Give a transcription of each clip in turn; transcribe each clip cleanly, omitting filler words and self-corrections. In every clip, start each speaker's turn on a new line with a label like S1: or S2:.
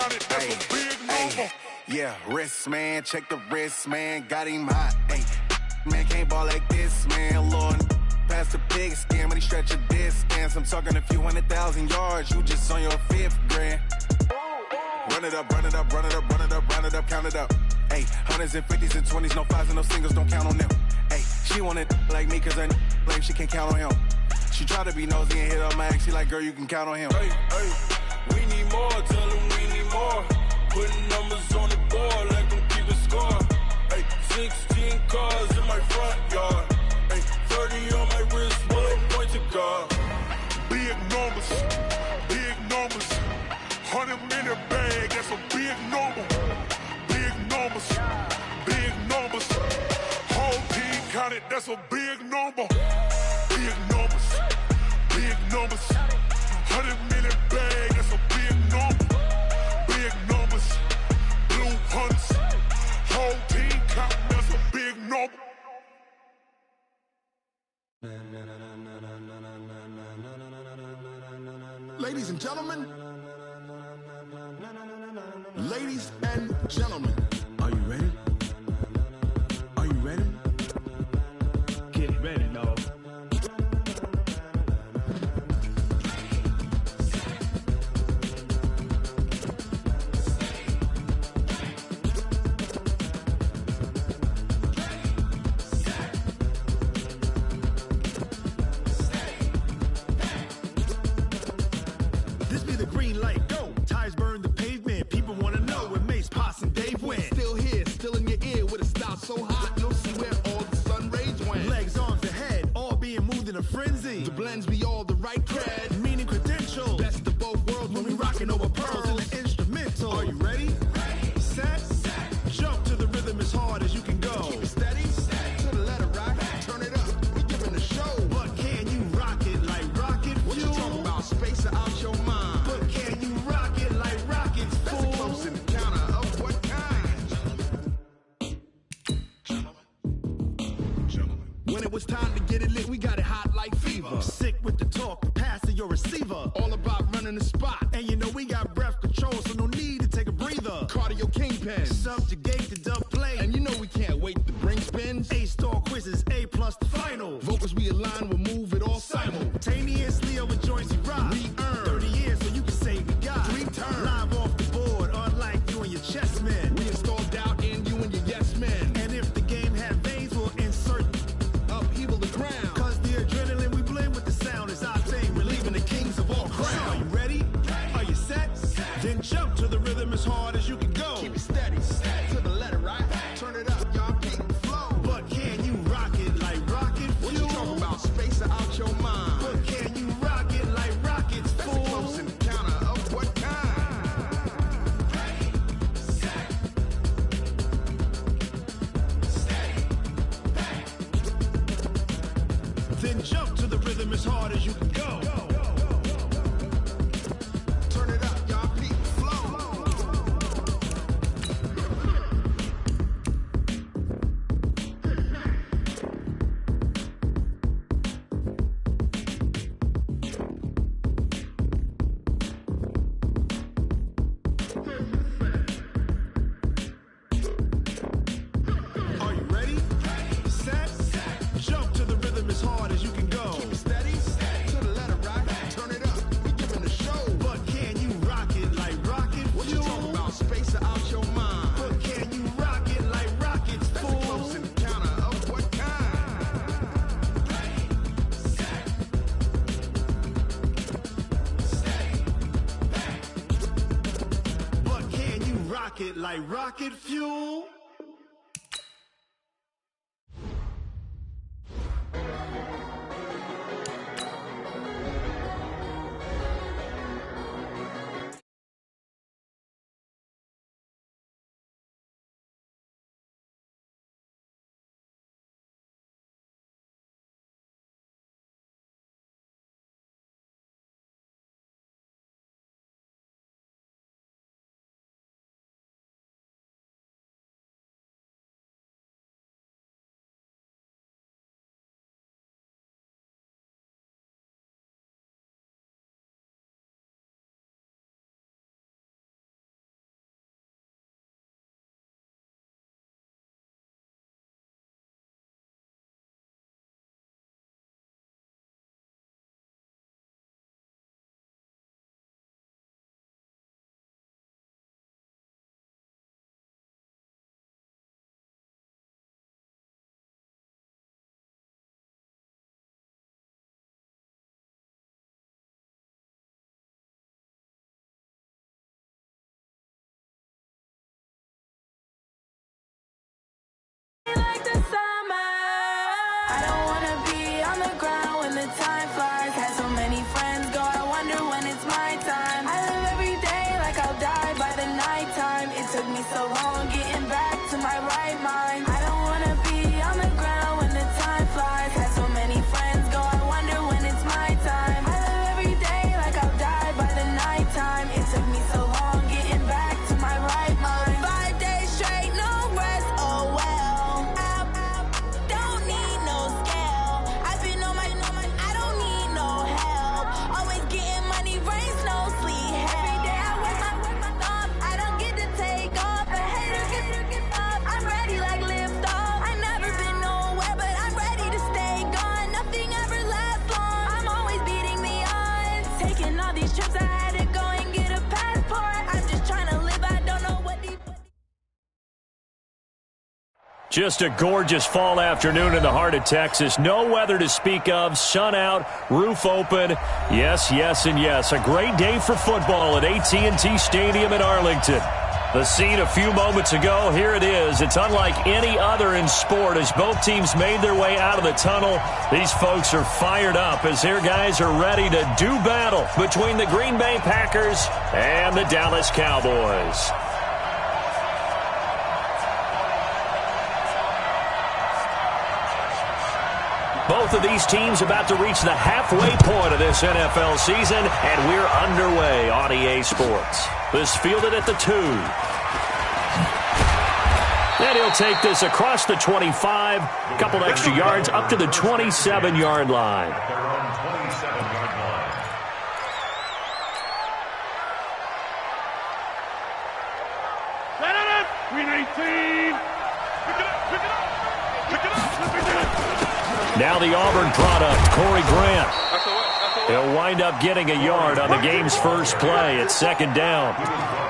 S1: count it, that's a big number.
S2: Yeah, wrist, man, check the wrist, man, got him hot. Ay, man, can't ball like this, man, Lord. Past the pig skin, when he stretch a distance. I'm talking a few 100,000 yards, you just on your 5th grand. Run it up, run it up, run it up, run it up, run it up, count it up. Ay, hundreds and 50s and 20s, no 5s and no singles, don't count on them. Ay, she want it like me, cause her blame, she can't count on him. She try to be nosy and hit up my ex, she like, girl, you can count on him.
S1: Hey, hey, we need more, tell them we need more. Putting numbers on the board, let them keep a score. Hey, 16 cars in my front yard. Hey, 30 on my wrist, 1 point to guard. Big numbers, 100-minute bag, that's a big number. Big numbers, whole team counted, that's a big number. Big numbers, 100-minute bag, that's a big number. Big numbers, blue hunts, whole team counting, that's a big number.
S3: Ladies and gentlemen, ladies and gentlemen, are you ready? Are you ready?
S4: Get ready, dog.
S3: This be the green light, go! Tires burn the pavement, people wanna know where Mace, Pops, and Dave went. Still here, still in your ear, with a style so hot, you'll see where all the sun rays went. Legs, arms, and head, all being moved in a frenzy. The blends be all the right cred, meaning credentials. Best of both worlds when we rockin' over pearls in the instrumental. Are you ready? Set, jump to the rhythm as hard as you can go. Keep it steady, to the letter rock, turn it up, we giving the show. But can you rock it like rocket fuel? What you talking about, space or out your mind? But can you rock it like rockets, fool? That's a close encounter of what kind? When it was time to get it lit, we got it hot like fever. Sick with the talk, pass to your receiver. All about running the spot. And you know we got breath control, so no need to take a breather. Cardio kingpin, subjugate the dub play. And you know we can't wait to bring spins. A-star quizzes, A+ the final. Vocals we align, we'll move it all simultaneously over joints we rock. We earn 30 years, so you can say we got 3 turns. Live off the board, unlike you and your chess men. We install doubt in you and your yes men. And if the game had veins, we'll insert upheaval the ground. Cause the adrenaline we blend with the sound is our thing, relieving the kings of all crowns. So are you ready? Are you set? Then jump to the rhythm as hard as you can go. Keep it steady, to the letter right. Turn it up, y'all keep the flow. But can you rock it like rocket fuel? What you talking about, space or out your mind? But can you rock it like rockets, fool? That's a close encounter of what kind? Then jump to the rhythm as hard as you can go. Turn it up, y'all keep the flow. Are you ready? Set, jump to the rhythm as hard as you can go. Keep it steady, to the letter right. Turn it up, we giving the show. But can you rock it like rocket fuel? What you talking about, space or out your mind? But can you rock it like rockets, fool? That's a close encounter of what kind? But can you rock it like rocket fuel?
S5: Just a gorgeous fall afternoon in the heart of Texas. No weather to speak of. Sun out, roof open. Yes, yes, and yes. A great day for football at AT&T Stadium in Arlington. The scene a few moments ago, here it is. It's unlike any other in sport as both teams made their way out of the tunnel. These folks are fired up as their guys are ready to do battle between the Green Bay Packers and the Dallas Cowboys. Both of these teams about to reach the halfway point of this NFL season, and we're underway on EA Sports. This fielded at the 2. And he'll take this across the 25, a couple extra yards up to the 27-yard line. Now the Auburn product, Corey Grant. He'll wind up getting a yard on the game's first play at second down.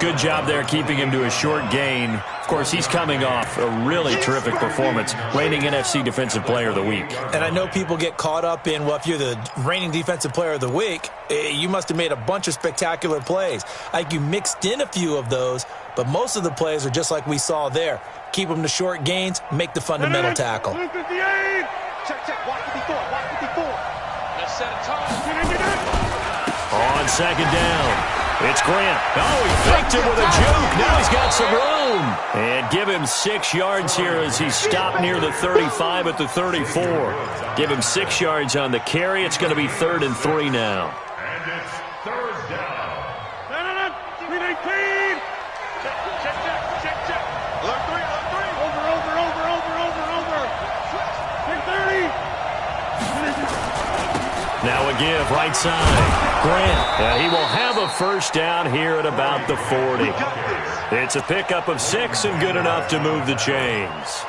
S5: Good job there keeping him to a short gain. Of course, he's coming off a really terrific performance, reigning NFC Defensive Player of the Week.
S6: And I know people get caught up in, well, if you're the reigning Defensive Player of the Week, you must have made a bunch of spectacular plays. Like you mixed in a few of those, but most of the plays are just like we saw there. Keep them to short gains, make the fundamental tackle.
S7: Check, watch 54, watch 54. Let's set a time.
S5: On second down, it's Grant. Oh, he faked it with a juke. Now he's got some room. And give him 6 yards here as he stopped near the 35 at the 34. Give him 6 yards on the carry. It's going to be 3rd and 3 now.
S3: And it's 3rd down.
S7: 319. Check. Alert 3.
S5: Now a give, right side. Grant, and he will have a first down here at about the 40. It's a pickup of 6 and good enough to move the chains.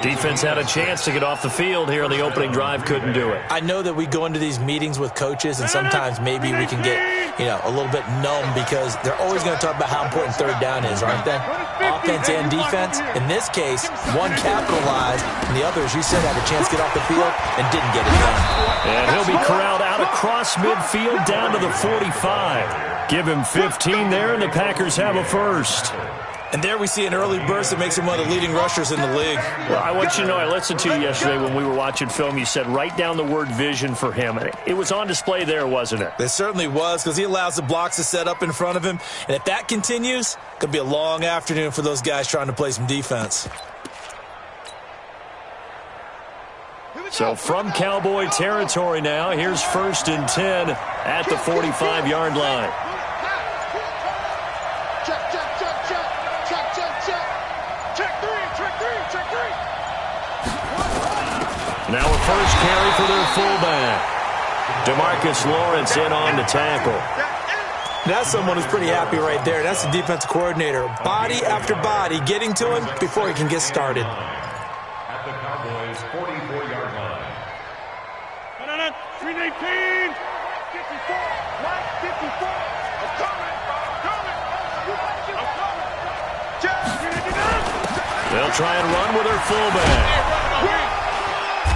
S5: Defense had a chance to get off the field here on the opening drive, couldn't do it.
S6: I know that we go into these meetings with coaches, and sometimes maybe we can get, a little bit numb because they're always going to talk about how important 3rd down is, aren't they? Offense and defense. In this case, one capitalized, and the other, as you said, had a chance to get off the field and didn't get it done.
S5: And he'll be corralled out across midfield down to the 45. Give him 15 there, and the Packers have a first.
S6: And there we see an early burst that makes him one of the leading rushers in the league.
S5: Well, I want you to know, I listened to you yesterday when we were watching film. You said write down the word vision for him. It was on display there, wasn't it?
S6: It certainly was, because he allows the blocks to set up in front of him. And if that continues, it could be a long afternoon for those guys trying to play some defense.
S5: So from Cowboy territory now, here's 1st and 10 at the 45-yard line. Now a first carry for their fullback. DeMarcus Lawrence in on the tackle.
S6: That's someone who's pretty happy right there. That's the defensive coordinator. Body after body getting to him before he can get started.
S3: At the Cowboys' 44-yard line.
S7: 319. 54. Right, 54. I'm coming.
S5: They'll try and run with their fullback.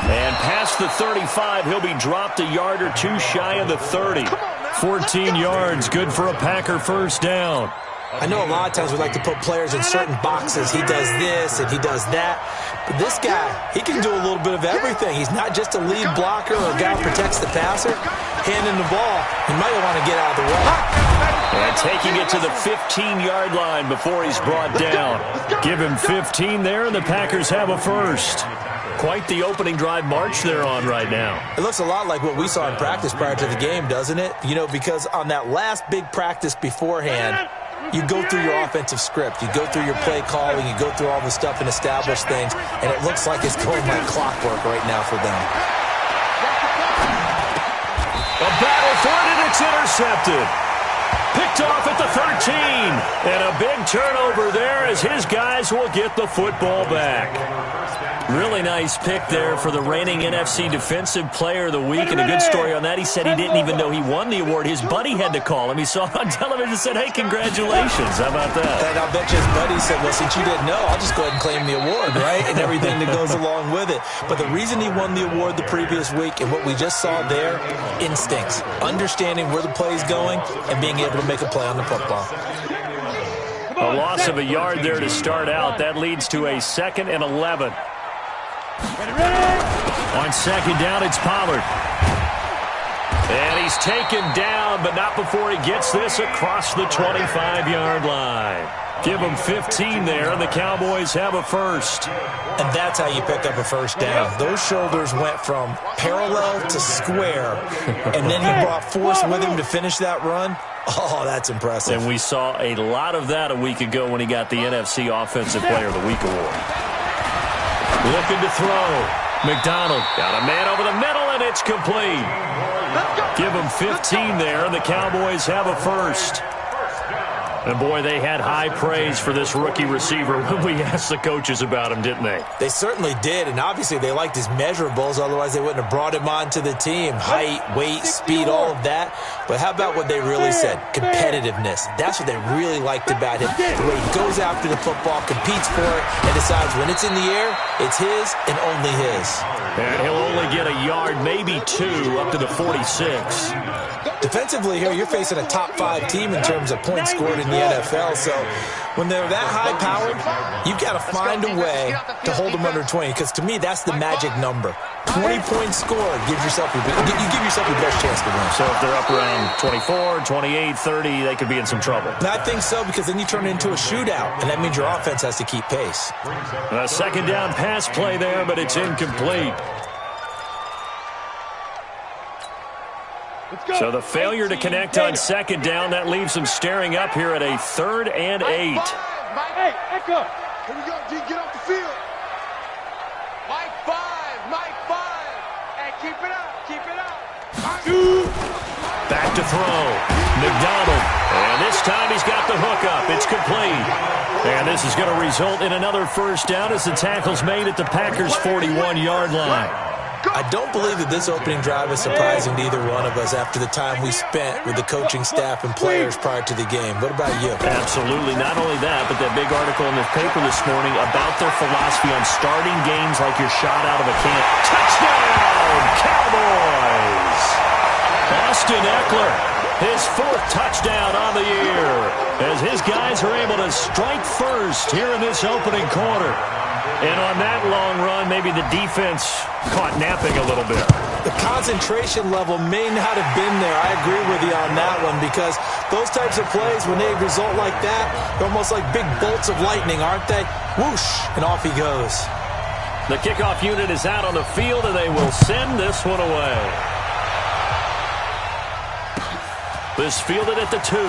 S5: And past the 35, he'll be dropped a yard or two shy of the 30. 14 yards, good for a Packer first down.
S6: I know a lot of times we like to put players in certain boxes. He does this and he does that. But this guy, he can do a little bit of everything. He's not just a lead blocker or a guy who protects the passer. Handing the ball, he might want to get out of the way.
S5: And taking it to the 15-yard line before he's brought down. Give him 15 there, and the Packers have a first. Quite the opening drive march they're on right now.
S6: It looks a lot like what we saw in practice prior to the game, doesn't it? Because on that last big practice beforehand, you go through your offensive script. You go through your play calling. You go through all the stuff and establish things. And it looks like it's going like clockwork right now for them.
S5: A battle for it, and it's intercepted. Picked off at the 13. And a big turnover there as his guys will get the football back. Really nice pick there for the reigning NFC Defensive Player of the Week. And a good story on that. He said he didn't even know he won the award. His buddy had to call him. He saw it on television and said, hey, congratulations. How about that?
S6: And I'll bet you his buddy said, well, since you didn't know, I'll just go ahead and claim the award, right? And everything that goes along with it. But the reason he won the award the previous week and what we just saw there, instincts, understanding where the play is going and being able to make a play on the football.
S5: A loss of a yard there to start out. That leads to a 2nd and 11. On 2nd down, it's Pollard. And he's taken down, but not before he gets this across the 25-yard line. Give him 15 there, and the Cowboys have a first.
S6: And that's how you pick up a first down. Those shoulders went from parallel to square, and then he brought force with him to finish that run. Oh, that's impressive.
S5: And we saw a lot of that a week ago when he got the NFC Offensive Player of the Week award. Looking to throw. McDonald got a man over the middle, and it's complete. Give him 15 there, and the Cowboys have a first. And, boy, they had high praise for this rookie receiver when we asked the coaches about him, didn't they?
S6: They certainly did, and obviously they liked his measurables. Otherwise, they wouldn't have brought him onto the team. Height, weight, speed, all of that. But how about what they really said? Competitiveness. That's what they really liked about him. The way he goes after the football, competes for it, and decides when it's in the air, it's his and only his.
S5: And he'll only get a yard, maybe 2, up to the 46.
S6: Defensively here, you're facing a top-5 team in terms of points scored in the NFL. So when they're that high-powered, you've got to find a way to hold them under 20. Because to me, that's the magic number. 20 points scored gives yourself you give yourself your best chance to win.
S5: So if they're up around 24, 28, 30, they could be in some trouble.
S6: And I think so, because then you turn it into a shootout, and that means your offense has to keep pace.
S5: A 2nd down pass play there, but it's incomplete. So the failure to connect on 2nd down, that leaves them staring up here at a 3rd and 8.
S7: Hey, Echo. Here we go, G. Get off the field. Mike 5. Hey, keep it up.
S5: Back to throw. McDonald. And this time he's got the hook up. It's complete. And this is going to result in another first down as the tackle's made at the Packers' 41-yard line.
S6: I don't believe that this opening drive is surprising to either one of us after the time we spent with the coaching staff and players prior to the game. What about you?
S5: Absolutely. Not only that, but that big article in the paper this morning about their philosophy on starting games like you're shot out of a can. Touchdown, Cowboys! Austin Eckler, his 4th touchdown on the year, as his guys are able to strike first here in this opening quarter. And on that long run, maybe the defense caught napping a little bit.
S6: The concentration level may not have been there. I agree with you on that one, because those types of plays, when they result like that, they're almost like big bolts of lightning, aren't they? Whoosh, and off he goes.
S5: The kickoff unit is out on the field, and they will send this one away. This fielded at the 2.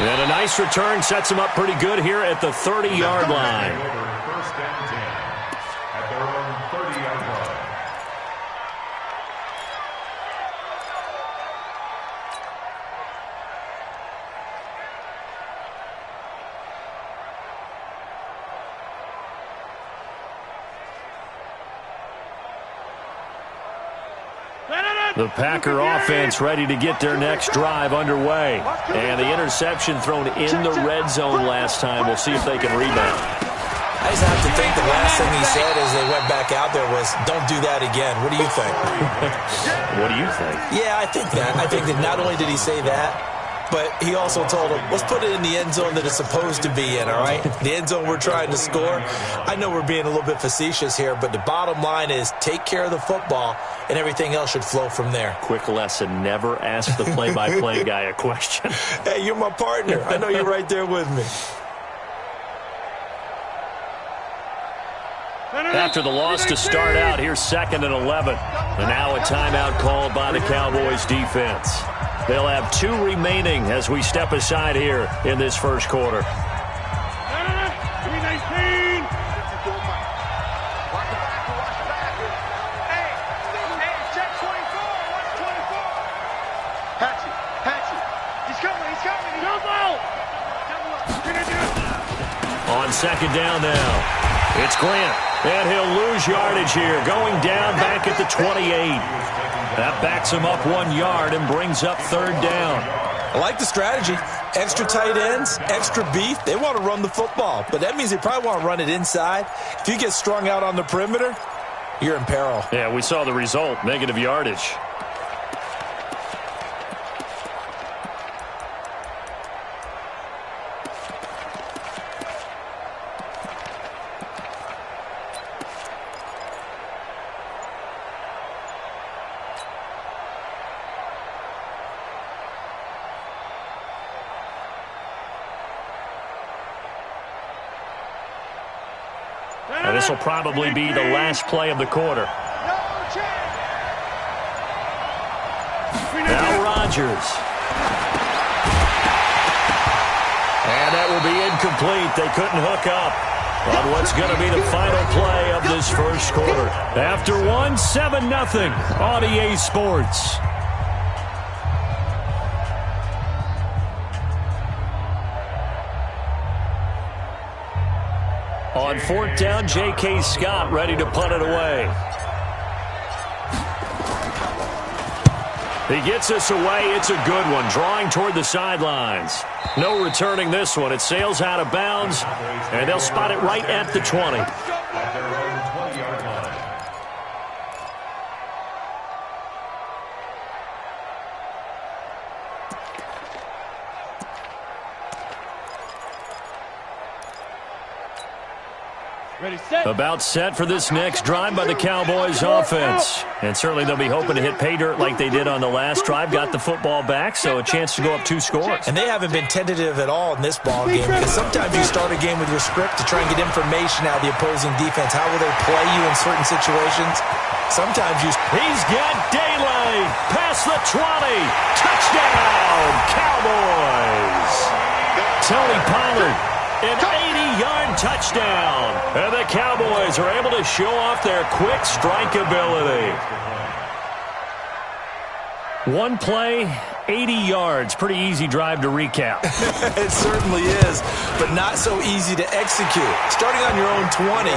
S5: And a nice return sets him up pretty good here at the 30-yard line.
S3: First and 10 at their own 30-yard line.
S5: The Packer offense ready to get their next drive underway. And the interception thrown in the red zone last time. We'll see if they can rebound.
S6: I just have to think the last thing he said as they went back out there was, don't do that again. What do you think?
S5: What do you think?
S6: Yeah, I think that. I think that not only did he say that, but he also told him, let's put it in the end zone that it's supposed to be in, all right? The end zone we're trying to score. I know we're being a little bit facetious here, but the bottom line is take care of the football, and everything else should flow from there.
S5: Quick lesson, never ask the play-by-play guy a question.
S6: Hey, you're my partner. I know you're right there with me.
S5: After the loss to start out, here's 2nd and 11. And now a timeout called by the Cowboys defense. They'll have 2 remaining as we step aside here in this first quarter.
S7: 319. Hey, check 24. Watch 24. Hatchie. He's coming. Jump out.
S5: On second down now, it's Grant. And he'll lose yardage here, going down back at the 28. That backs him up 1 yard and brings up third down.
S6: I like the strategy. Extra tight ends, extra beef. They want to run the football, but that means they probably want to run it inside. If you get strung out on the perimeter, you're in peril.
S5: Yeah, we saw the result, negative yardage. And this will probably be the last play of the quarter. Now Rodgers. And that will be incomplete. They couldn't hook up on what's going to be the final play of this first quarter. After one, 7-0 on EA Sports. On fourth down, J.K. Scott ready to punt it away. He gets this away. It's a good one, drawing toward the sidelines. No returning this one. It sails out of bounds, and they'll spot it right at the 20. About set for this next drive by the Cowboys offense. And certainly they'll be hoping to hit pay dirt like they did on the last drive. Got the football back, so a chance to go up 2 scores.
S6: And they haven't been tentative at all in this ball game, because sometimes you start a game with your script to try and get information out of the opposing defense. How will they play you in certain situations? Sometimes you...
S5: He's got daylight past the 20. Touchdown, Cowboys. Tony Pollard. An 80-yard touchdown. And the Cowboys are able to show off their quick strike ability. One play, 80 yards. Pretty easy drive to recap.
S6: It certainly is, but not so easy to execute. Starting on your own 20,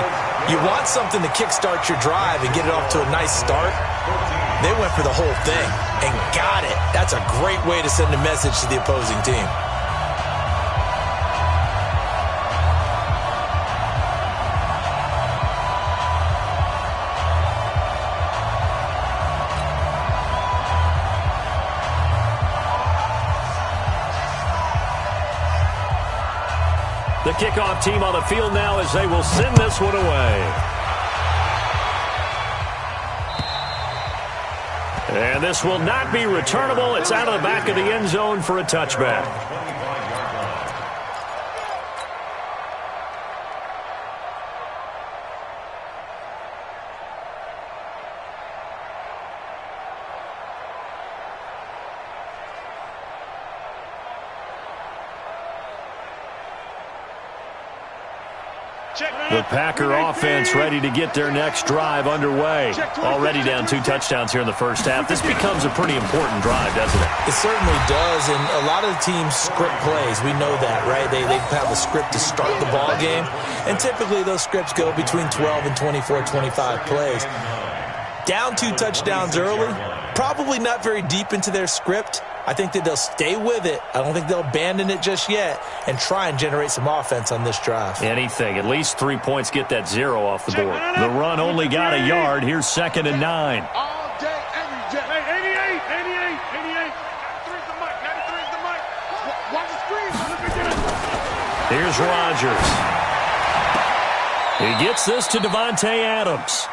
S6: you want something to kickstart your drive and get it off to a nice start. They went for the whole thing and got it. That's a great way to send a message to the opposing team.
S5: The kickoff team on the field now as they will send this one away. And this will not be returnable. It's out of the back of the end zone for a touchback. The Packer offense ready to get their next drive underway. Already down 2 touchdowns here in the first half. This becomes a pretty important drive, doesn't it?
S6: It certainly does, and a lot of the teams script plays. We know that, right? They have a script to start the ball game, and typically those scripts go between 12 and 24, 25 plays. Down 2 touchdowns early, probably not very deep into their script. I think that they'll stay with it. I don't think they'll abandon it just yet and try and generate some offense on this drive.
S5: Anything. At least 3 points, get that 0 off the board. The run only got a yard. Here's 2nd and 9.
S7: All day, every day. Hey, 88. 93's the mic. 93's the mic. Watch the screen.
S5: Here's Rodgers. He gets this to Devontae Adams.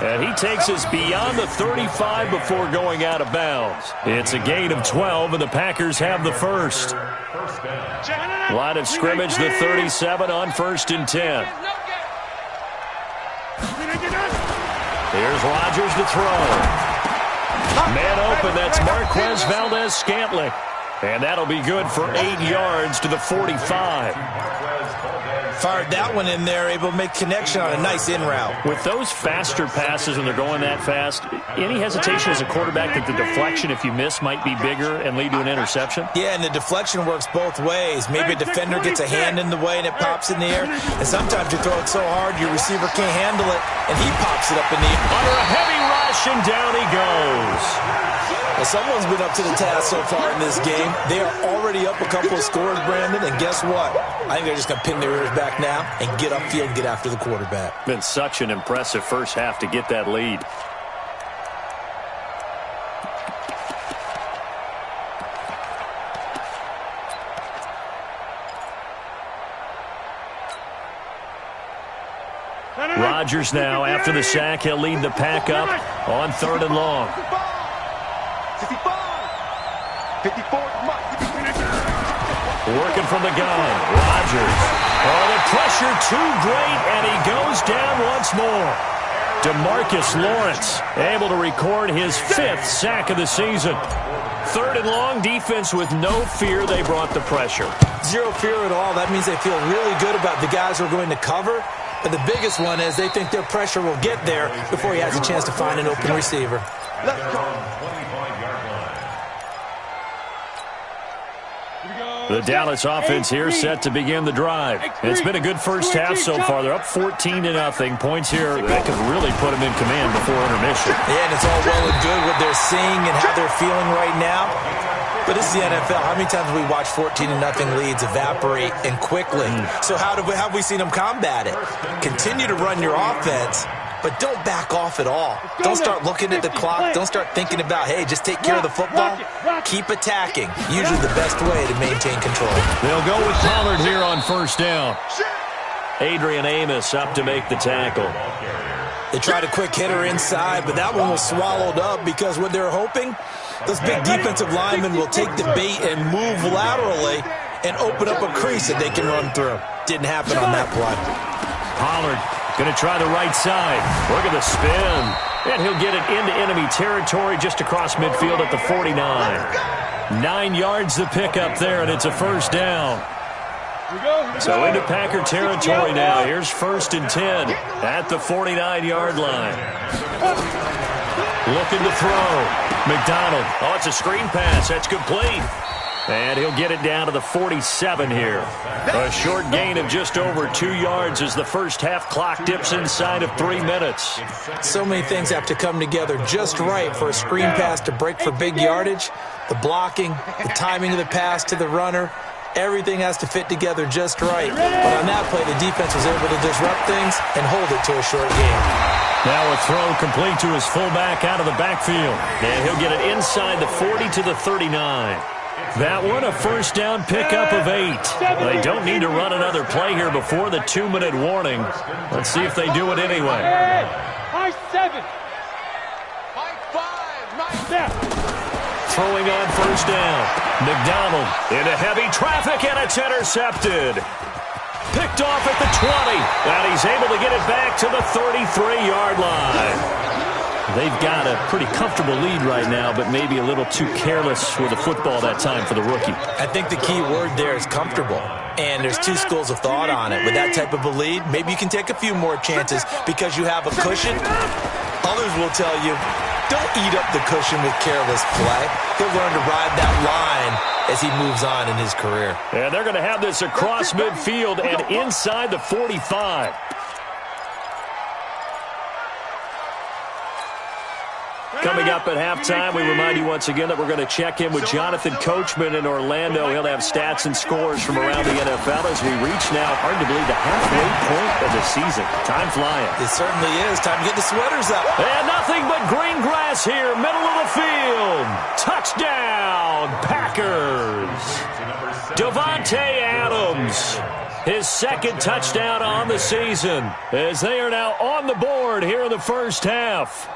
S5: And he takes us beyond the 35 before going out of bounds. It's a gain of 12, and the Packers have the first. Line of scrimmage, the 37 on 1st and 10. Here's Rodgers to throw. Man open, that's Marquez Valdez-Scantling. And that'll be good for 8 yards to the 45.
S6: Fired that one in there, able to make connection on a nice in route.
S5: With those faster passes when they're going that fast, any hesitation as a quarterback that the deflection, if you miss, might be bigger and lead to an interception?
S6: Yeah, and the deflection works both ways. Maybe a defender gets a hand in the way and it pops in the air. And sometimes you throw it so hard your receiver can't handle it, and he pops it up in the air.
S5: Under a heavy rush, and down he goes.
S6: Well, someone's been up to the task so far in this game. They are already up a couple of scores, Brandon, and guess what? I think they're just going to pin their ears back now and get upfield and get after the quarterback.
S5: Been such an impressive first half to get that lead. Rodgers now, after the sack, he'll lead the pack up on 3rd and long.
S7: 54.
S5: Working from the gun, Rodgers. Oh, the pressure too great, and he goes down once more. DeMarcus Lawrence able to record his 5th sack of the season. 3rd and long, defense with no fear. They brought the pressure.
S6: Zero fear at all. That means they feel really good about the guys who are going to cover. But the biggest one is they think their pressure will get there before he has a chance to find an open receiver.
S7: Let's go.
S5: The Dallas offense here set to begin the drive. It's been a good first half so far. They're up 14-0. Points here that could really put them in command before intermission.
S6: Yeah, and it's all well and good what they're seeing and how they're feeling right now. But this is the NFL. How many times have we watched 14-0 leads evaporate and quickly? So how have we seen them combat it? Continue to run your offense, but don't back off at all. Don't start looking at the clock. Don't start thinking about, hey, just take care of the football. Keep attacking. Usually the best way to maintain control.
S5: They'll go with Pollard here on 1st down. Adrian Amos up to make the tackle.
S6: They tried a quick hitter inside, but that one was swallowed up because what they're hoping, those big defensive linemen will take the bait and move laterally and open up a crease that they can run through. Didn't happen on that play.
S5: Pollard going to try the right side. Look at the spin. And he'll get it into enemy territory just across midfield at the 49. 9 yards the pickup there, and it's a 1st down. So into Packer territory now. Here's 1st and 10 at the 49-yard line. Looking to throw. McDonald. Oh, it's a screen pass. That's complete. And he'll get it down to the 47 here. A short gain of just over 2 yards as the first half clock dips inside of 3 minutes.
S6: So many things have to come together just right for a screen pass to break for big yardage. The blocking, the timing of the pass to the runner, everything has to fit together just right. But on that play, the defense was able to disrupt things and hold it to a short gain.
S5: Now a throw complete to his fullback out of the backfield. And he'll get it inside the 40 to the 39. That one, a 1st down pickup of 8. They don't need to run another play here before the 2-minute warning. Let's see if they do it anyway.
S7: High 7. High 5. Nice step.
S5: Throwing on 1st down. McDonald into heavy traffic, and it's intercepted. Picked off at the 20, and he's able to get it back to the 33-yard line. They've got a pretty comfortable lead right now, but maybe a little too careless with the football that time for the rookie.
S6: I think the key word there is comfortable, and there's 2 schools of thought on it. With that type of a lead, maybe you can take a few more chances because you have a cushion. Others will tell you, don't eat up the cushion with careless play. He'll learn to ride that line as he moves on in his career.
S5: And they're going to have this across midfield and inside the 45. Coming up at halftime, we remind you once again that we're going to check in with Jonathan Coachman in Orlando. He'll have stats and scores from around the NFL as we reach now, hard to believe, the halfway point of the season. Time flying.
S6: It certainly is. Time to get the sweaters up.
S5: And nothing but green grass here, middle of the field. Touchdown, Packers. Davante Adams. His 2nd touchdown on the season as they are now on the board here in the first half.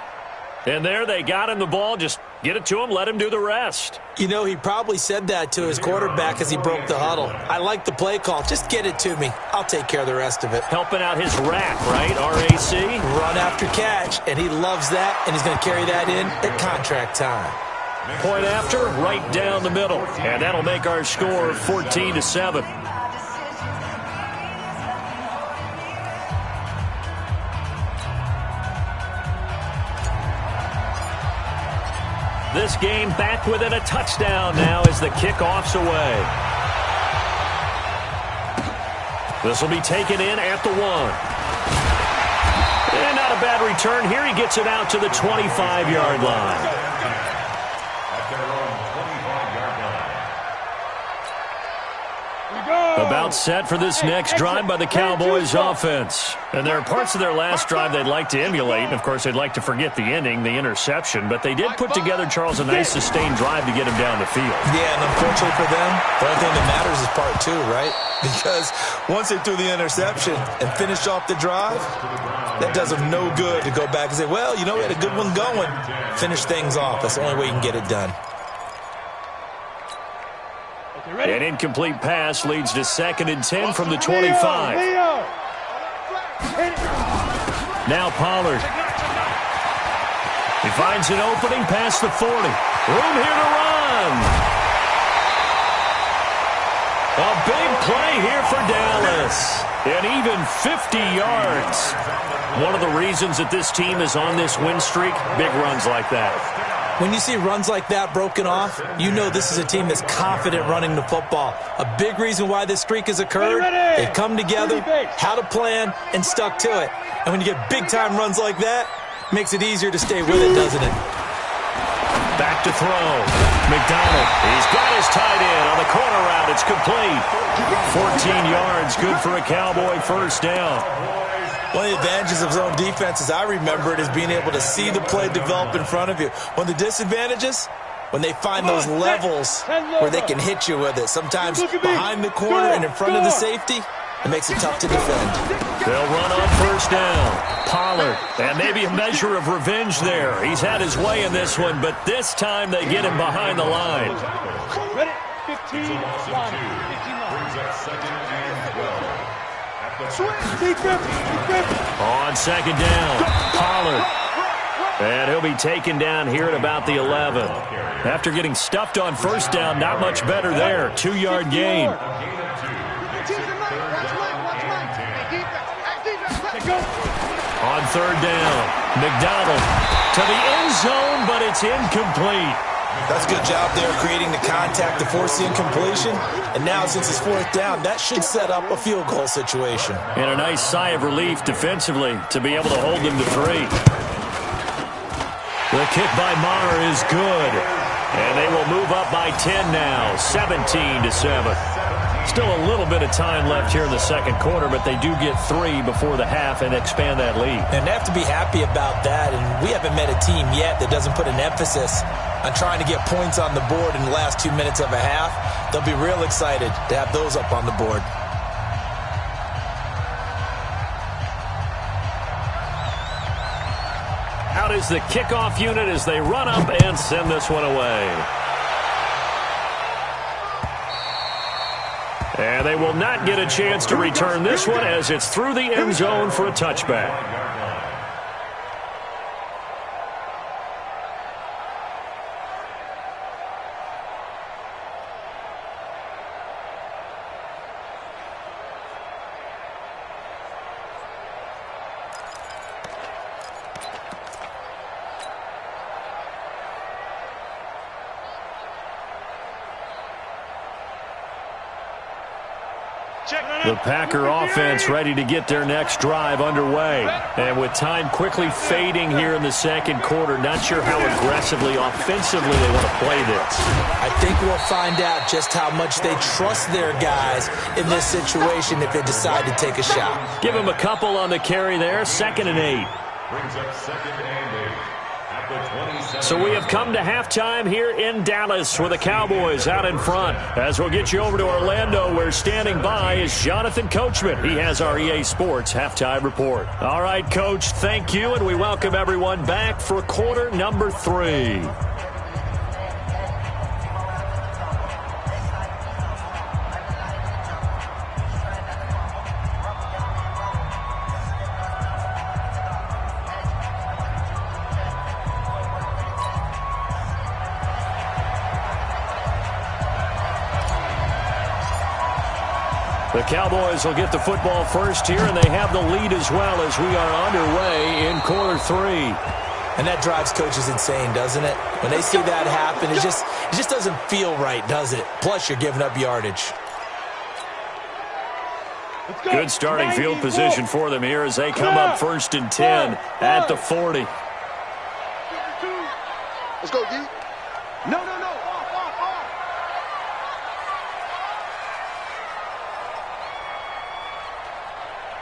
S5: And there they got him the ball. Just get it to him, let him do the rest.
S6: You know, he probably said that to his quarterback as he broke the huddle. I like the play call. Just get it to me. I'll take care of the rest of it.
S5: Helping out his rack, right? RAC?
S6: Run after catch, and he loves that, and he's going to carry that in at contract time.
S5: Point after, right down the middle. And that'll make our score 14-7. this game back within a touchdown now as the kickoff's away. This will be taken in at the 1. And not a bad return here. He gets it out to the 25-yard line. About set for this next drive by the Cowboys offense. And there are parts of their last drive they'd like to emulate. And, of course, they'd like to forget the ending, the interception. But they did put together, Charles, a nice sustained drive to get him down the field. Yeah, and unfortunately for them, the only thing that matters is part 2, right? Because once they threw the interception and finished off the drive, that does them no good to go back and say, well, you know, we had a good one going. Finish things off. That's the only way you can get it done. An incomplete pass leads to 2nd and 10 from the 25. Now Pollard. He finds an opening past the 40. Room here to run. A big play here for Dallas. And even 50 yards. One of the reasons that this team is on this win streak, big runs like that. When you see runs like that broken off, you know this is a team that's confident running the football. A big reason why this streak has occurred, they've come together, had a plan, and stuck to it. And when you get big-time runs like that, it makes it easier to stay with it, doesn't it? Back to throw. McDonald, he's got his tight end on the corner route. It's complete. 14 yards, good for a Cowboy first down. One of the advantages of zone defense, as I remember it, is being able to see the play develop in front of you. One of the disadvantages, when they find those levels where they can hit you with it. Sometimes behind the corner and in front of the safety, it makes it tough to defend. They'll run on first down. Pollard, and maybe a measure of revenge there. He's had his way in this one, but this time they get him behind the line.
S7: Ready? 15 line. 15 line.
S1: Brings up 2nd and 12.
S5: On 2nd down, Pollard. And he'll be taken down here at about the 11. After getting stuffed on first down, not much better there. 2-yard gain. On 3rd down, McDonald to the end zone, but it's incomplete. That's a good job there creating the contact to force the incompletion. And now, since it's 4th down, that should set up a field goal situation. And a nice sigh of relief defensively to be able to hold them to 3. The kick by Maher is good. And they will move up by 10 now, 17-7. Still a little bit of time left here in the second quarter, but they do get 3 before the half and expand that lead. And they have to be happy about that. And we haven't met a team yet that doesn't put an emphasis on trying to get points on the board in the last 2 minutes of a half. They'll be real excited to have those up on the board. Out is the kickoff unit as they run up and send this one away. And they will not get a chance to return this one as it's through the end zone for a touchback. The Packer offense ready to get their next drive underway. And with time quickly fading here in the second quarter, not sure how aggressively, offensively they want to play this. I think we'll find out just how much they trust their guys in this situation if they decide to take a shot. Give them a couple on the carry there, 2nd and 8.
S1: Brings up 2nd and 8.
S5: So we have come to halftime here in Dallas with the Cowboys out in front. As we'll get you over to Orlando, where standing by is Jonathan Coachman. He has our EA Sports halftime report. All right, Coach, thank you, and we welcome everyone back for quarter number 3. The Cowboys will get the football first here, and they have the lead as well as we are underway in quarter 3.
S6: And that drives coaches insane, doesn't it? When they see that happen, it just doesn't feel right, does it? Plus, you're giving up yardage.
S5: Good starting field position for them here as they come up 1st and 10 at the 40.
S7: Let's go, D. No.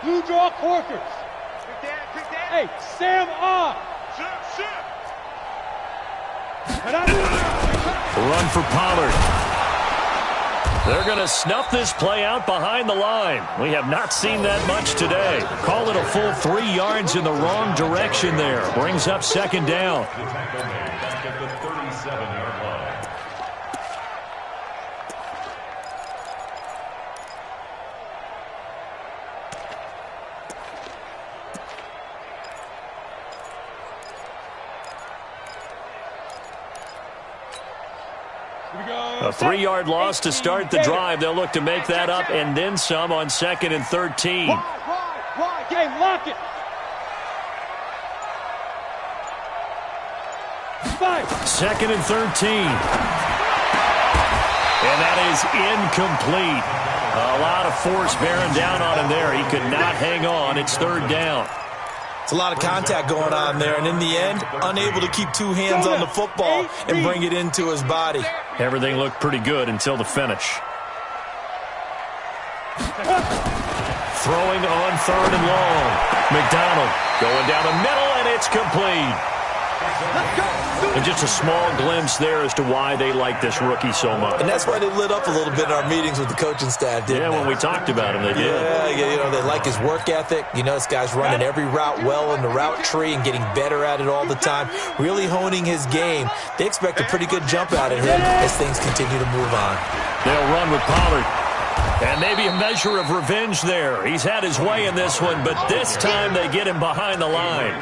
S7: Blue draw quarters. Hey, Sam off.
S5: Run for Pollard. They're going to snuff this play out behind the line. We have not seen that much today. Call it a full 3 yards in the wrong direction there. Brings up 2nd down.
S8: Back at the 37-yard line.
S5: A 3-yard loss to start the drive. They'll look to make that up and then some on 2nd and 13.
S7: Wide, game, lock it.
S5: 2nd and 13. And that is incomplete. A lot of force bearing down on him there. He could not hang on. It's 3rd down.
S6: It's a lot of contact going on there, and in the end, unable to keep 2 hands on the football and bring it into his body.
S5: Everything looked pretty good until the finish. Throwing on 3rd and long. McDonald going down the middle, and it's complete. And just a small glimpse there as to why they like this rookie so much.
S6: And that's why they lit up a little bit in our meetings with the coaching staff, didn't they?
S5: When we talked about him, they did.
S6: Yeah, they like his work ethic. This guy's running every route well in the route tree and getting better at it all the time, really honing his game. They expect a pretty good jump out of him as things continue to move on.
S5: They'll run with Pollard. And maybe a measure of revenge there. He's had his way in this one, but this time they get him behind the line.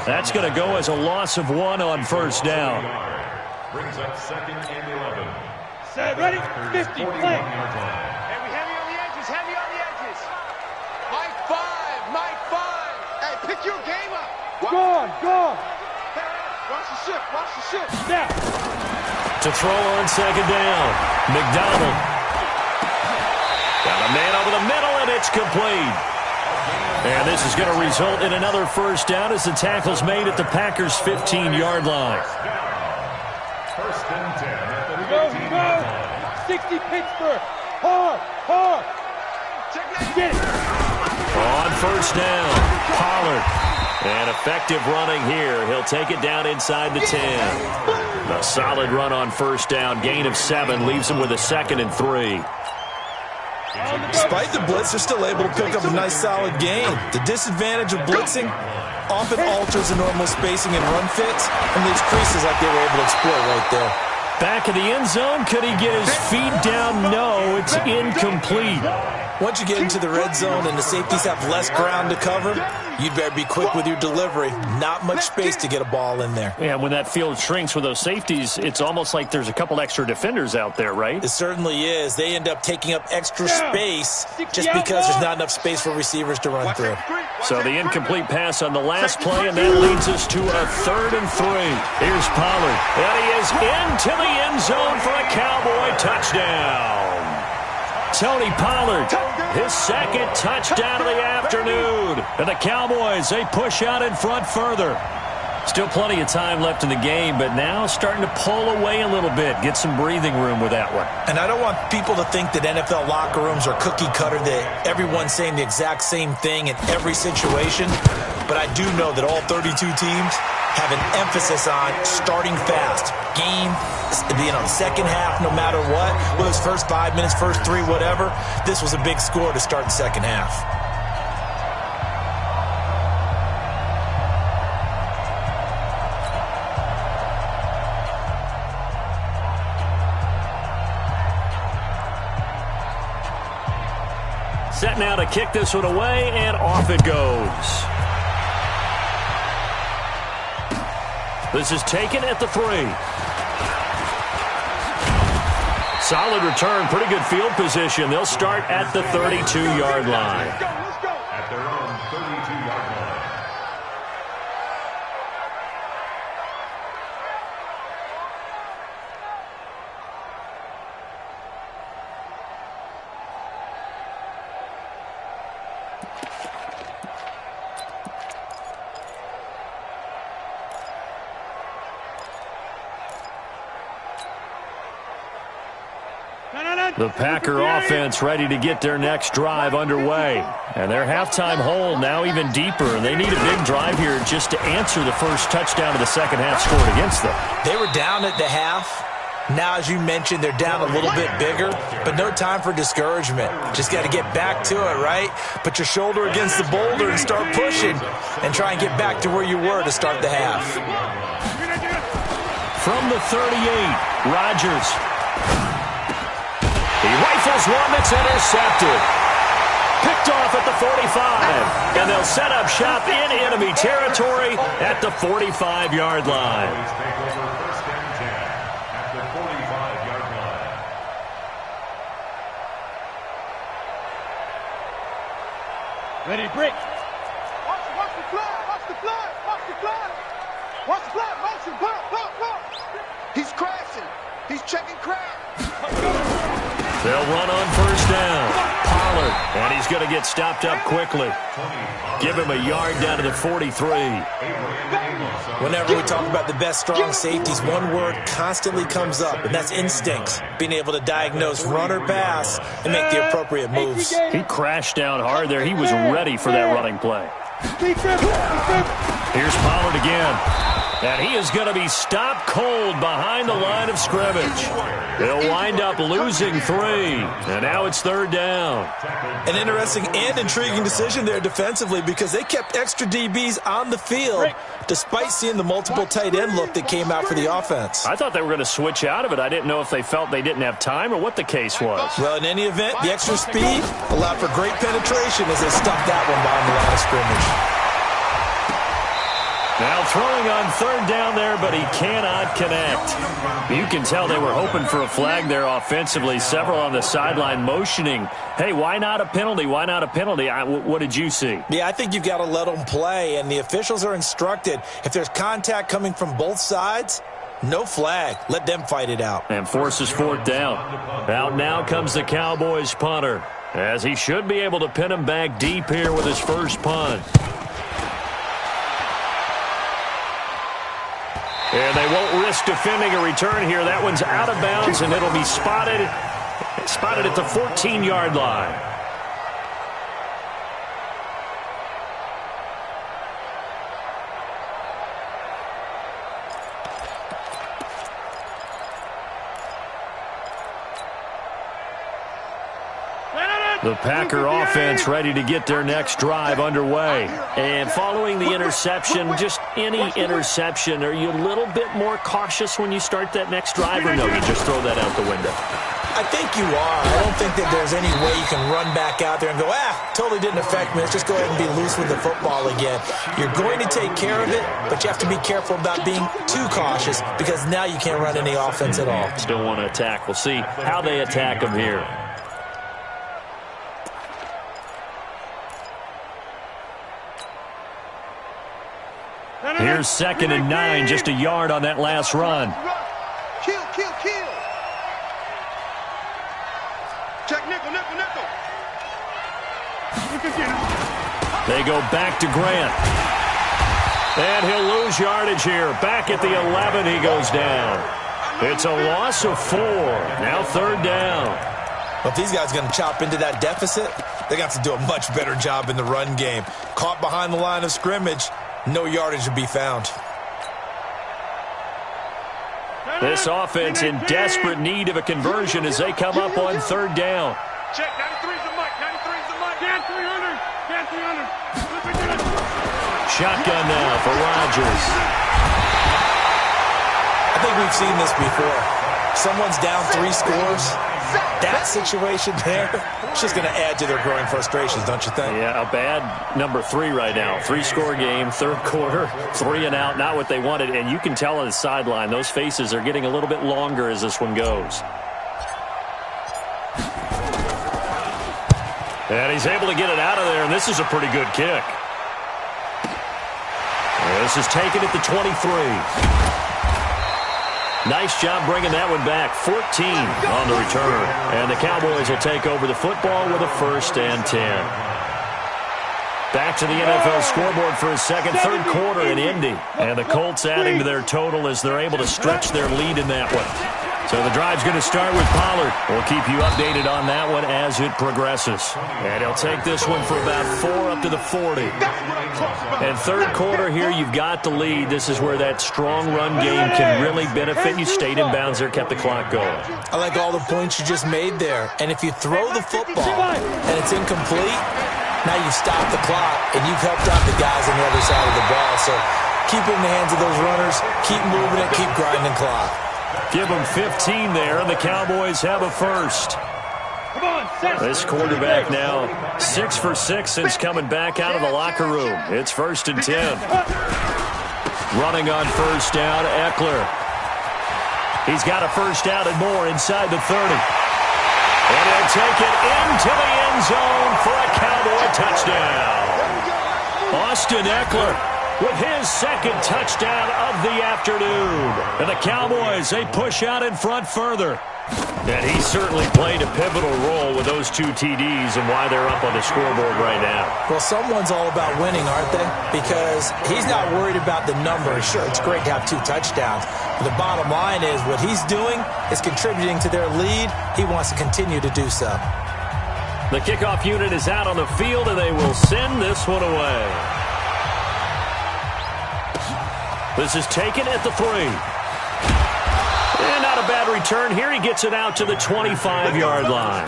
S5: That's going to go as a loss of 1 on 1st down.
S8: Brings up 2nd and 11.
S7: Set, ready, 50, play.
S9: Heavy on the edges. Mike 5.
S7: Hey, pick your game up. Go on. Watch the ship.
S5: Snap. To throw on 2nd down. McDonald. Got a man over the middle, and it's complete. And this is going to result in another 1st down as the tackle's made at the Packers' 15-yard line.
S8: 1st and 10 at the
S7: 15-yard line. 60 Pittsburgh. Hard. Get it.
S5: On 1st down, Pollard. And effective running here. He'll take it down inside the 10. A solid run on 1st down. Gain of 7 leaves him with a 2nd and 3.
S6: Despite the blitz, they're still able to pick up a nice, solid gain. The disadvantage of blitzing often alters the normal spacing and run fits and leaves creases like they were able to exploit right there.
S5: Back in the end zone, could he get his feet down? No, it's incomplete.
S6: Once you get into the red zone and the safeties have less ground to cover, you'd better be quick with your delivery. Not much space to get a ball in there.
S5: Yeah, when that field shrinks with those safeties, it's almost like there's a couple extra defenders out there, right?
S6: It certainly is. They end up taking up extra space just because there's not enough space for receivers to run through.
S5: So the incomplete pass on the last play, and that leads us to a 3rd and 3. Here's Pollard, and he is into the end zone for a Cowboy touchdown. Tony Pollard, his 2nd touchdown of the afternoon. And the Cowboys, they push out in front further. Still plenty of time left in the game, but now starting to pull away a little bit, get some breathing room with that one.
S6: And I don't want people to think that NFL locker rooms are cookie cutter, that everyone's saying the exact same thing in every situation. But I do know that all 32 teams have an emphasis on starting fast. Game, second half, no matter what. Whether it's first 5 minutes, first 3, whatever. This was a big score to start the second half.
S5: Set now to kick this one away, and off it goes. This is taken at the 3. Solid return, pretty good field position. They'll start at the 32-yard line.
S8: At their own 32-yard
S5: The Packer offense ready to get their next drive underway. And their halftime hole now even deeper. And they need a big drive here just to answer the first touchdown of the second half scored against them.
S6: They were down at the half. Now, as you mentioned, they're down a little bit bigger, but no time for discouragement. Just got to get back to it, right? Put your shoulder against the boulder and start pushing and try and get back to where you were to start the half.
S5: From the 38, Rodgers. He rifles one that's intercepted. Picked off at the 45. And they'll set up shop in enemy territory at the 45-yard line.
S7: Ready, break. Watch the fly, watch the fly, watch the fly. Watch the fly, motion, pump. He's crashing. He's checking crash.
S5: They'll run on first down. Pollard, and he's going to get stopped up quickly. Give him a yard down to the 43.
S6: Whenever we talk about the best strong safeties, one word constantly comes up, and that's instincts. Being able to diagnose run or pass and make the appropriate moves.
S5: He crashed down hard there. He was ready for that running play. Here's Pollard again. And he is going to be stopped cold behind the line of scrimmage. They'll wind up losing 3. And now it's third down.
S6: An interesting and intriguing decision there defensively because they kept extra DBs on the field despite seeing the multiple tight end look that came out for the offense.
S5: I thought they were going to switch out of it. I didn't know if they felt they didn't have time or what the case was.
S6: Well, in any event, the extra speed allowed for great penetration as they stuffed that one behind the line of scrimmage.
S5: Now throwing on third down there, but he cannot connect. You can tell they were hoping for a flag there offensively. Several on the sideline motioning, hey, why not a penalty? Why not a penalty? What did you see?
S6: Yeah, I think you've got to let them play, and the officials are instructed. If there's contact coming from both sides, no flag. Let them fight it out.
S5: And forces fourth down. Out now comes the Cowboys punter, as he should be able to pin him back deep here with his first punt. And they won't risk defending a return here. That one's out of bounds, and it'll be spotted at the 14-yard line. The Packer offense ready to get their next drive underway. And following the interception, just any interception, are you a little bit more cautious when you start that next drive, or no, you just throw that out the window?
S6: I think you are. I don't think that there's any way you can run back out there and go, totally didn't affect me. Let's just go ahead and be loose with the football again. You're going to take care of it, but you have to be careful about being too cautious because now you can't run any offense at all.
S5: Still want to attack. We'll see how they attack them here. Here's 2nd and 9, just a yard on that last run.
S7: Kill. Check nickel.
S5: They go back to Grant. And he'll lose yardage here. Back at the 11, he goes down. It's a loss of 4. Now third down.
S6: Well, if these guys are going to chop into that deficit, they got to do a much better job in the run game. Caught behind the line of scrimmage. No yardage to be found.
S5: This offense in desperate need of a conversion as they come up on third down.
S7: Check, 93's the mic, 93's the mic. Can 300.
S5: Shotgun now for Rodgers.
S6: I think we've seen this before. Someone's down 3 scores. That situation there, it's just going to add to their growing frustrations, don't you think?
S5: Yeah, a bad number 3 right now. 3-score game, third quarter, 3 and out, not what they wanted. And you can tell on the sideline, those faces are getting a little bit longer as this one goes. And he's able to get it out of there, and this is a pretty good kick. This is taken at the 23. Nice job bringing that one back. 14 on the return. And the Cowboys will take over the football with a 1st and 10. Back to the NFL scoreboard for a second. Third quarter in Indy. And the Colts adding to their total as they're able to stretch their lead in that one. So the drive's going to start with Pollard. We'll keep you updated on that one as it progresses. And he'll take this one for about 4 up to the 40. And third quarter here, you've got the lead. This is where that strong run game can really benefit you. Stayed in bounds there, kept the clock going.
S6: I like all the points you just made there. And if you throw the football and it's incomplete, now you stop the clock, and you've helped out the guys on the other side of the ball. So keep it in the hands of those runners, keep moving it, keep grinding clock.
S5: Give them 15 there, and the Cowboys have a first. This quarterback now 6 for 6 since coming back out of the locker room. It's 1st and 10. Running on first down, Eckler. He's got a first down and more inside the 30. And he'll take it into the end zone for a Cowboy touchdown. Austin Eckler with his second touchdown of the afternoon. And the Cowboys, they push out in front further. And he certainly played a pivotal role with those 2 TDs and why they're up on the scoreboard right now.
S6: Well, someone's all about winning, aren't they? Because he's not worried about the numbers. Sure, it's great to have 2 touchdowns. But the bottom line is what he's doing is contributing to their lead. He wants to continue to do so.
S5: The kickoff unit is out on the field, and they will send this one away. This is taken at the 3. And not a bad return here. He gets it out to the 25-yard line.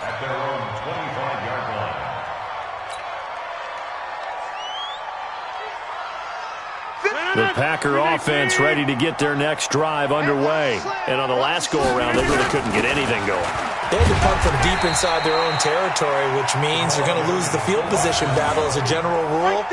S8: At their own 25-yard line.
S5: The Packer offense ready to get their next drive underway. And on the last go-around, they really couldn't get anything going.
S6: They had to punt from deep inside their own territory, which means they're going to lose the field position battle as a general rule.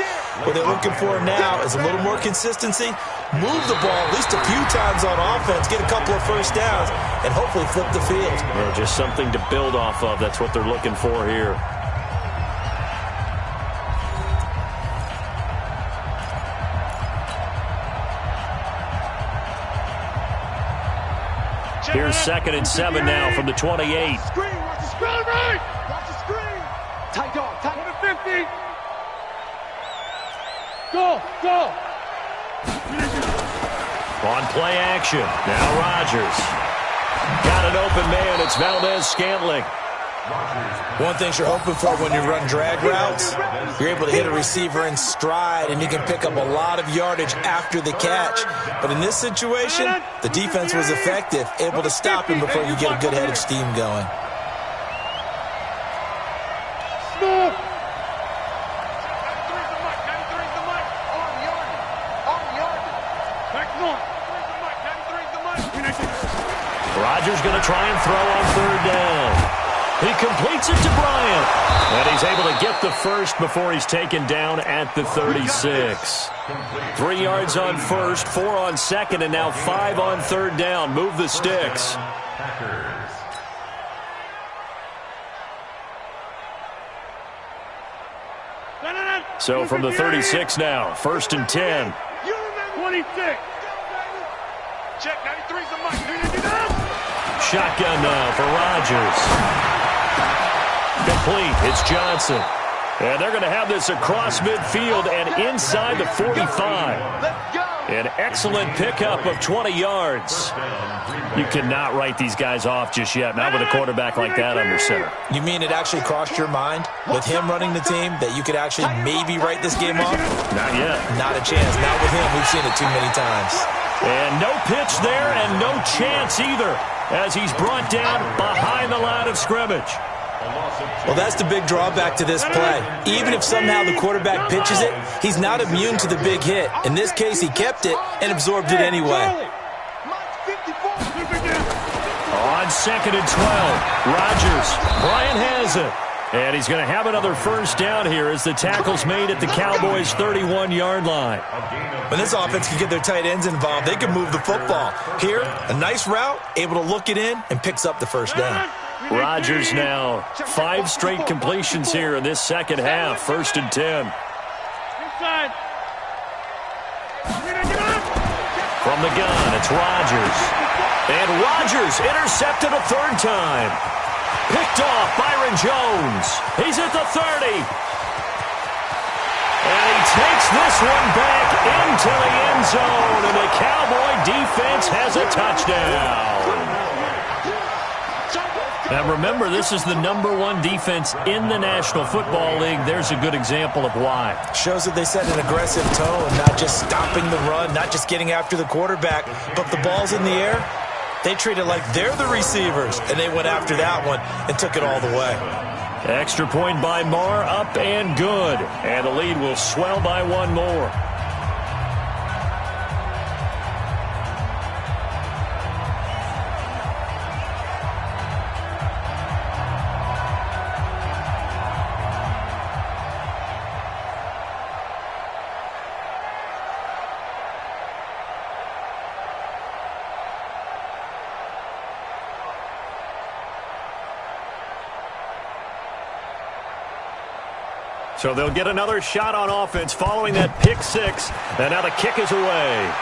S6: What they're looking for now is a little more consistency, move the ball at least a few times on offense, get a couple of first downs, and hopefully flip the field.
S5: Well, just something to build off of. That's what they're looking for here. Here's 2nd and 7 now from the 28.
S7: Screen, watch the screen, right? Watch the screen. Tight dog, tight to the 50. Go, go.
S5: On play action. Now Rodgers. Got an open man. It's Valdez-Scantling.
S6: One thing you're hoping for when you run drag routes, you're able to hit a receiver in stride, and you can pick up a lot of yardage after the catch. But in this situation, the defense was effective, able to stop him before you get a good head of steam going.
S5: Rodgers going to try and throw on 3rd down. He completes it to Bryant. And he's able to get the first before he's taken down at the 36. 3 yards on first, 4 on second, and now 5 on 3rd down. Move the sticks. So from the 36 now, 1st and 10.
S7: 26. Check, 93's the mic.
S5: Shotgun now for Rodgers. Complete. It's Johnson. And they're going to have this across midfield and inside the 45. An excellent pickup of 20 yards. You cannot write these guys off just yet, not with a quarterback like that under center.
S6: You mean it actually crossed your mind with him running the team that you could actually maybe write this game off?
S5: Not yet.
S6: Not a chance. Not with him. We've seen it too many times.
S5: And no pitch there and no chance either as he's brought down behind the line of scrimmage.
S6: Well, that's the big drawback to this play. Even if somehow the quarterback pitches it, he's not immune to the big hit. In this case, he kept it and absorbed it anyway.
S5: On 2nd and 12, Rodgers. Bryant has it. And he's going to have another first down here as the tackle's made at the Cowboys' 31-yard line.
S6: When this offense can get their tight ends involved, they can move the football. Here, a nice route, able to look it in, and picks up the first down.
S5: Rodgers now 5 straight completions here in this second half. 1st and 10. From the gun, it's Rodgers. And Rodgers intercepted a 3rd time. Picked off Byron Jones. He's at the 30. this one back into the end zone, and the Cowboy defense has a touchdown. Now remember, this is the #1 defense in the National Football League. There's a good example of why.
S6: Shows that they set an aggressive tone, not just stopping the run, not just getting after the quarterback, but the ball's in the air. They treat it like they're the receivers, and they went after that one and took it all the way.
S5: Extra point by Marr, up and good. And the lead will swell by one more. So they'll get another shot on offense following that pick six. And now the kick is away.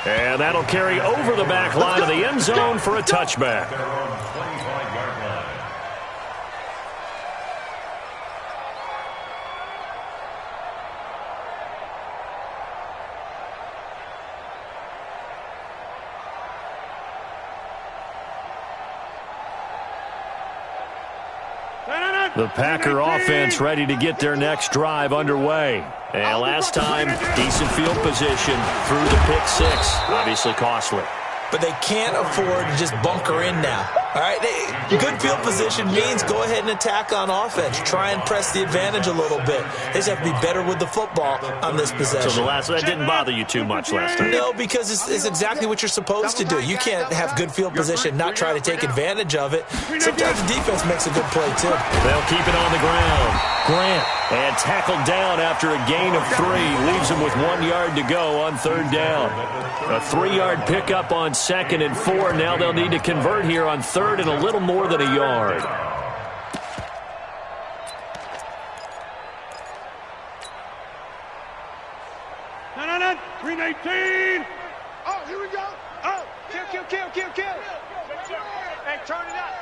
S5: And that'll carry over the back line of the end zone for a touchback. The Packer offense ready to get their next drive underway. And last time, decent field position through the pick six. Obviously costly.
S6: But they can't afford to just bunker in now. All right, good field position means go ahead and attack on offense. Try and press the advantage a little bit. They just have to be better with the football on this possession.
S5: So that didn't bother you too much last time?
S6: No, because it's exactly what you're supposed to do. You can't have good field position, not try to take advantage of it. Sometimes the defense makes a good play, too.
S5: They'll keep it on the ground. Grant, and tackled down after a gain of 3. Leaves him with 1 yard to go on third down. A 3-yard pickup on 2nd and 4. Now they'll need to convert here on 3rd and a little more than a yard.
S8: No. 319.
S7: Oh, here we go. Oh, kill. Hey, turn it out.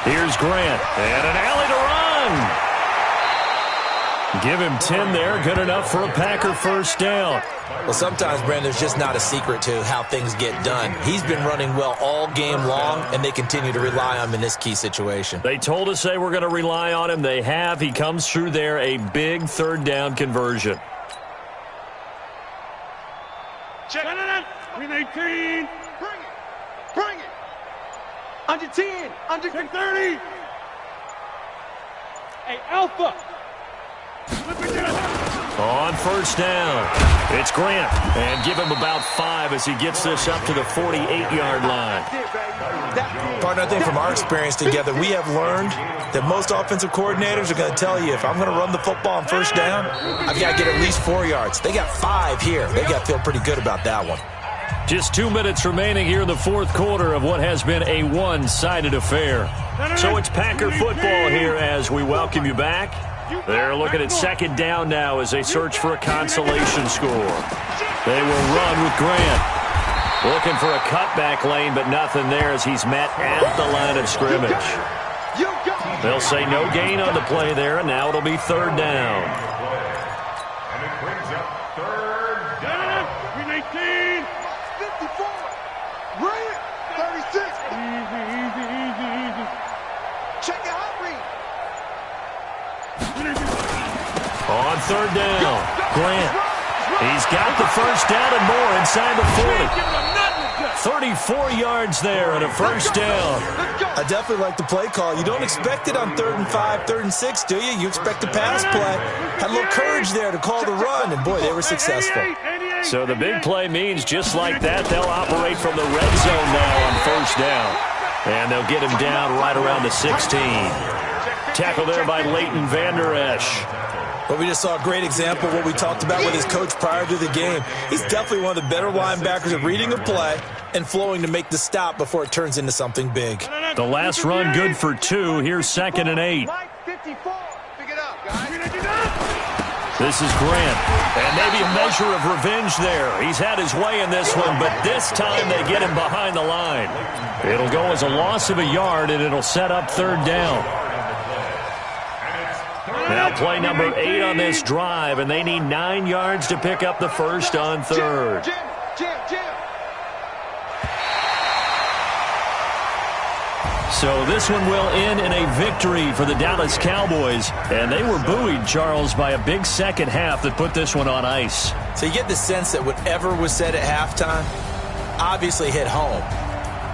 S5: Here's Grant, and an alley to run. Give him 10 there, good enough for a Packer first down.
S6: Well, sometimes, Brandon, there's just not a secret to how things get done. He's been running well all game long, and they continue to rely on him in this key situation.
S5: They told us they were going to rely on him. They have. He comes through there, a big third down conversion.
S8: Check. 319.
S7: Bring it. Under 10. Under
S8: 30. Hey, Alpha.
S5: On first down, it's Grant, and give him about 5 as he gets this up to the 48-yard line.
S6: Partner, I think from our experience together, we have learned that most offensive coordinators are going to tell you, if I'm going to run the football on first down, I've got to get at least 4 yards. They got 5 here. They got to feel pretty good about that one.
S5: Just 2 minutes remaining here in the fourth quarter of what has been a one-sided affair. So it's Packer football here as we welcome you back. They're looking at second down now as they search for a consolation score. They will run with Grant. Looking for a cutback lane, but nothing there as he's met at the line of scrimmage. They'll say no gain on the play there, and now it'll be third down.
S8: And it brings up third down. 319.
S7: 54. Grant. 36.
S8: Easy.
S7: Check it out, Reed.
S5: On third down, Grant. He's got the first down and more inside the 40. 34 yards there and a first down.
S6: I definitely like the play call. You don't expect it on 3rd and 5, 3rd and 6, do you? You expect a pass play. Had a little courage there to call the run, and boy, they were successful.
S5: So the big play means just like that, they'll operate from the red zone now on first down. And they'll get him down right around the 16. Tackle there by Leighton Vander Esch.
S6: Well, we just saw a great example of what we talked about with his coach prior to the game. He's definitely one of the better linebackers at reading a play and flowing to make the stop before it turns into something big.
S5: The last run good for 2. Here's 2nd and 8.
S7: 54. Pick it up, guys.
S5: This is Grant. And maybe a measure of revenge there. He's had his way in this one, but this time they get him behind the line. It'll go as a loss of a yard, and it'll set up third down. Now play number 8 on this drive, and they need 9 yards to pick up the first on third. So this one will end in a victory for the Dallas Cowboys. And they were buoyed, Charles, by a big second half that put this one on ice.
S6: So you get the sense that whatever was said at halftime obviously hit home.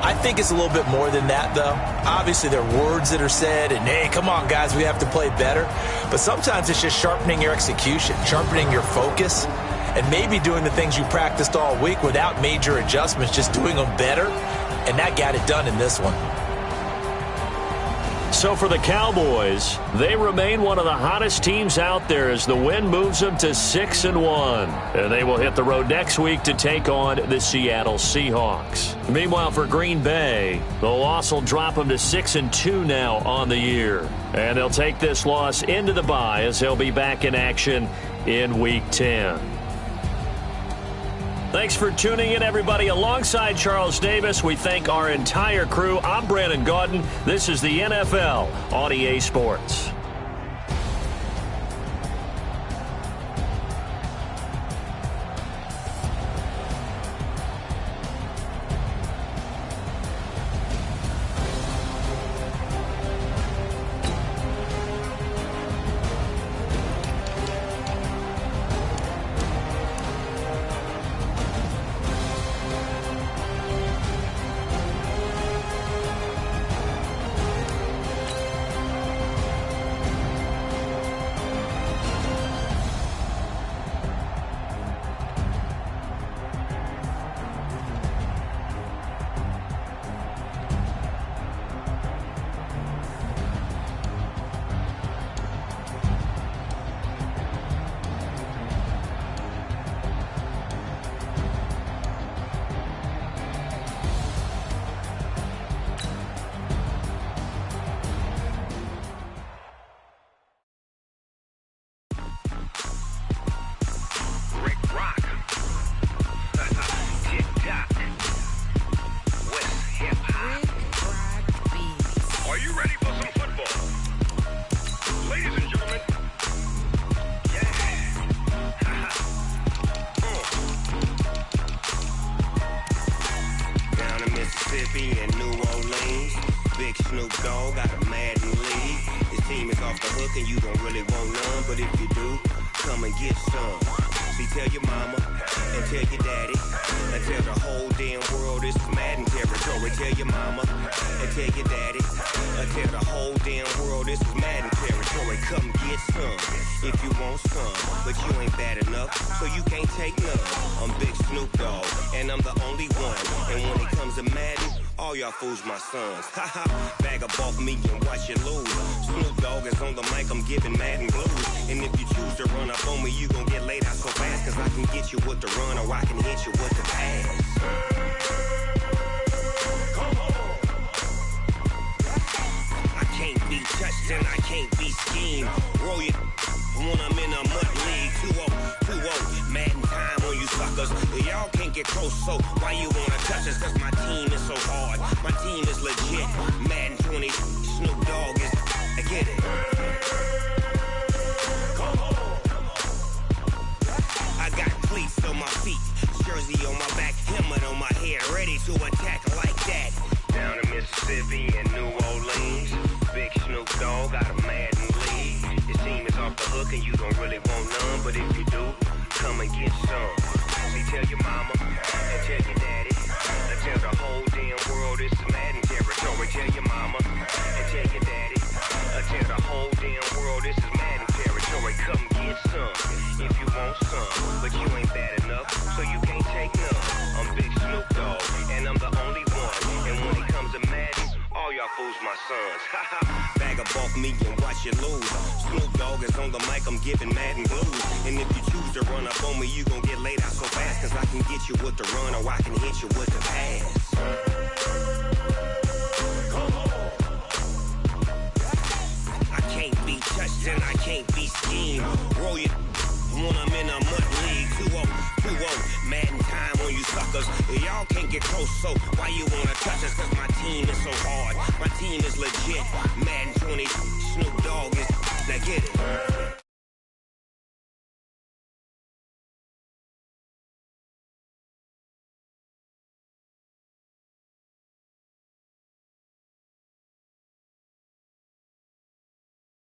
S6: I think it's a little bit more than that, though. Obviously, there are words that are said, and, hey, come on, guys, we have to play better. But sometimes it's just sharpening your execution, sharpening your focus, and maybe doing the things you practiced all week without major adjustments, just doing them better. And that got it done in this one.
S5: So for the Cowboys, they remain one of the hottest teams out there as the win moves them to 6-1. And they will hit the road next week to take on the Seattle Seahawks. Meanwhile, for Green Bay, the loss will drop them to 6-2 now on the year. And they'll take this loss into the bye as they'll be back in action in Week 10. Thanks for tuning in, everybody. Alongside Charles Davis, we thank our entire crew. I'm Brandon Gaudin. This is the NFL on EA Sports.
S10: Mississippi and New Orleans. Big Snoop Dogg got a Madden league. His team is off the hook and you don't really want none, but if you do, come and get some. See, tell your mama and tell your daddy and tell the whole damn world this is Madden territory. Tell your mama and tell your daddy and tell the whole damn world this is Madden territory. Come get some if you want some, but you ain't bad enough, so you can't take none. I'm Big Snoop Dogg and I'm the only one, and when it comes to Madden, all y'all fools my sons. Haha, bag up off me and watch you lose. Snoop Dogg is on the mic, I'm giving Madden blues. And if you choose to run up on me, you gon' get laid out so fast, cause I can get you with the run or I can hit you with the pass. Come on. I can't be touched and I can't be schemed. Roll you when I'm in a mud league. 2-0, Madden time on you suckers. Y'all can't get close, so why you wanna touch us? Cause my team is so hard, my team is legit. Madden 20, Snoop Dogg is, I get it. Come on. I got cleats on my feet, jersey on my back, helmet on my head, ready to attack like that. Down in Mississippi and New Orleans, Big Snoop Dogg got a Madden league. His team is off the hook and you don't really want none, but if you do, come and get some. See, tell your mama and tell your daddy and tell the whole damn world this is Madden territory. Tell your mama and tell your daddy and tell the whole damn world this is Madden territory. Come get some if you want some, but you ain't bad enough, so you can't take none. I'm Big Snoop Dogg and I'm the only one, and when it comes to Madden, all y'all fools my sons. Bag up off me and watch you lose. Snoop Dogg is on the mic, I'm giving Madden blues. And if you choose to run up on me, you gon' get laid out so fast, cause I can get you with the run or I can hit you with the pass. Come on. I can't be touched and I can't be schemed. Roll you when I'm in a mud league. 2-0, Madden time on you suckers. Y'all can't get close, so why you wanna touch us? Cause my team is so hard, My team is legit. Madden 20, Snoop Dogg is. Now get it.